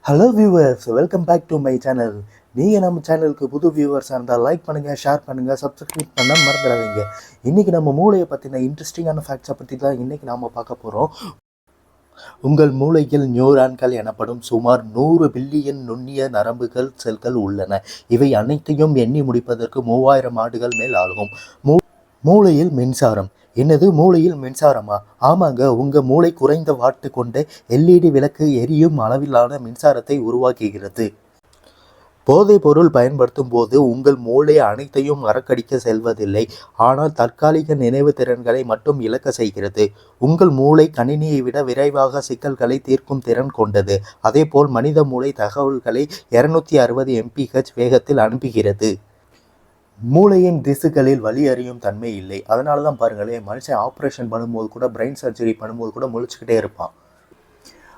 Hello viewers, welcome back to my channel. நீங்கள் நம்ம சேனலுக்கு புது வியூவர்ஸாக இருந்தால் லைக் பண்ணுங்கள், ஷேர் பண்ணுங்கள், சப்ஸ்கிரைப் பண்ண மறந்துடாதீங்க. இன்றைக்கி நம்ம மூளையை பற்றின இன்ட்ரெஸ்டிங்கான ஃபேக்ட்ஸை பற்றி தான் இன்றைக்கி நாம் பார்க்க போகிறோம். உங்கள் மூளையில் நியூரான்கள் எனப்படும் சுமார் 100 பில்லியன் நுண்ணிய நரம்புகள் செல்கள் உள்ளன. இவை அனைத்தையும் எண்ணி முடிப்பதற்கு 3000 ஆண்டுகள் மேல் ஆகும். மூளையில் மின்சாரம். என்னது, மூளையில் மின்சாரமா? ஆமாங்க, உங்கள் மூளை குறைந்த வாட்டு கொண்ட எல்இடி விளக்கு எரியும் அளவிலான மின்சாரத்தை உருவாக்குகிறது. போதைப் பொருள் பயன்படுத்தும் போது உங்கள் மூளை அனைத்தையும் மறக்கடிக்க செல்வதில்லை, ஆனால் தற்காலிக நினைவு திறன்களை மட்டும் இழக்க செய்கிறது. உங்கள் மூளை கணினியை விட விரைவாக சிக்கல்களை தீர்க்கும் திறன் கொண்டது. அதேபோல் மனித மூளை தகவல்களை 260 mph வேகத்தில் அனுப்புகிறது. மூளையின் திசுக்களில் வலி அறியும் தன்மை இல்லை. அதனால தான் பாருங்களேன், மனுஷன் ஆப்ரேஷன் பண்ணும்போது கூட, பிரெயின் சர்ஜரி பண்ணும்போது கூட முழிச்சுக்கிட்டே இருப்பான்.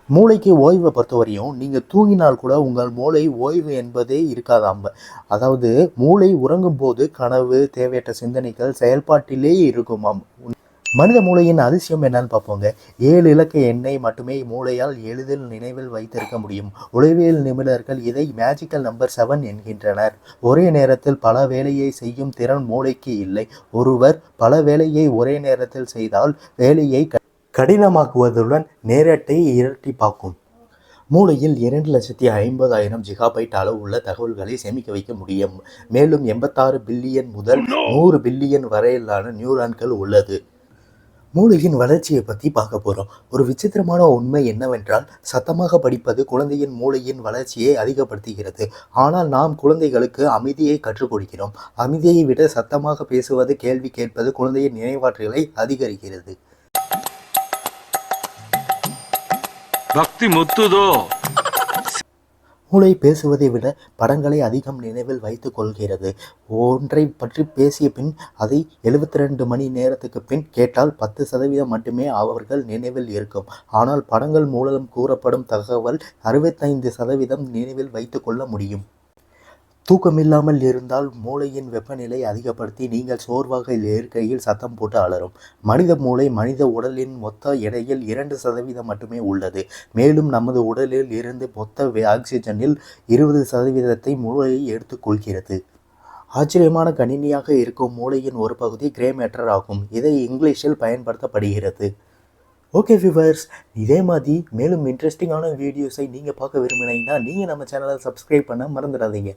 மூளைக்கு ஓய்வை பொறுத்தவரையும் நீங்கள் தூங்கினால் கூட உங்கள் மூளை ஓய்வு என்பதே இருக்காதாம். அதாவது மூளை உறங்கும் போது கனவு, தேவையற்ற சிந்தனைகள் செயல்பாட்டிலே இருக்குமாம். மனித மூளையின் அதிசயம் என்னன்னு பார்ப்போங்க. 7 இலக்க எண்ணை மட்டுமே மூளையால் எளிதில் நினைவில் வைத்திருக்க முடியும். உளவியல் நிபுணர்கள் இதை மேஜிக்கல் நம்பர் 7 என்கின்றனர். ஒரே நேரத்தில் பல வேலையை செய்யும் திறன் மூளைக்கு இல்லை. ஒருவர் பல வேலையை ஒரே நேரத்தில் செய்தால் வேலையை கடினமாக்குவதுடன் நேரத்தை இரட்டிப்பாக்கும். மூளையில் 2,50,000 ஜிகாபைட் அளவு உள்ள தகவல்களை சேமிக்க வைக்க முடியும். மேலும் 86 பில்லியன் முதல் 100 பில்லியன் வரையிலான நியூரான்கள் உள்ளது. மூளையின் வளர்ச்சியை பற்றி பார்க்க போகிறோம். ஒரு விசித்திரமான உண்மை என்னவென்றால், சத்தமாக படிப்பது குழந்தையின் மூளையின் வளர்ச்சியை அதிகப்படுத்துகிறது. ஆனால் நாம் குழந்தைகளுக்கு அமைதியை கற்றுக் கொடுக்கிறோம். அமைதியை விட சத்தமாக பேசுவது, கேள்வி கேட்பது குழந்தையின் நினைவாற்றலை அதிகரிக்கிறது. பக்தி முத்துதோ. மூளை பேசுவதை விட படங்களை அதிகம் நினைவில் வைத்துக் கொள்கிறது. ஒன்றை பற்றி பேசிய பின் அதை 72 மணி நேரத்துக்கு பின் கேட்டால் 10% மட்டுமே அவர்கள் நினைவில் இருக்கும். ஆனால் படங்கள் மூலம் கூறப்படும் தகவல் 65% நினைவில் வைத்துக் கொள்ள முடியும். தூக்கமில்லாமல் இருந்தால் மூளையின் வெப்பநிலை அதிகப்படுத்தி நீங்கள் சோர்வாக இருக்கையில் சத்தம் போட்டு அலறும். மனித மூளை மனித உடலின் மொத்த எடையில் 2% மட்டுமே உள்ளது. மேலும் நமது உடலில் இருந்து மொத்த ஆக்சிஜனில் 20% மூளை எடுத்துக்கொள்கிறது. ஆச்சரியமான கணினியாக இருக்கும் மூளையின் ஒரு பகுதி கிரே மேட்டர் ஆகும். இதை இங்கிலீஷில் பயன்படுத்தப்படுகிறது. ஓகே வியூவர்ஸ், இதே மாதிரி மேலும் இன்ட்ரெஸ்டிங்கான வீடியோஸை நீங்கள் பார்க்க விரும்பினீங்கன்னா நீங்கள் நம்ம சேனலை சப்ஸ்கிரைப் பண்ண மறந்துடாதீங்க.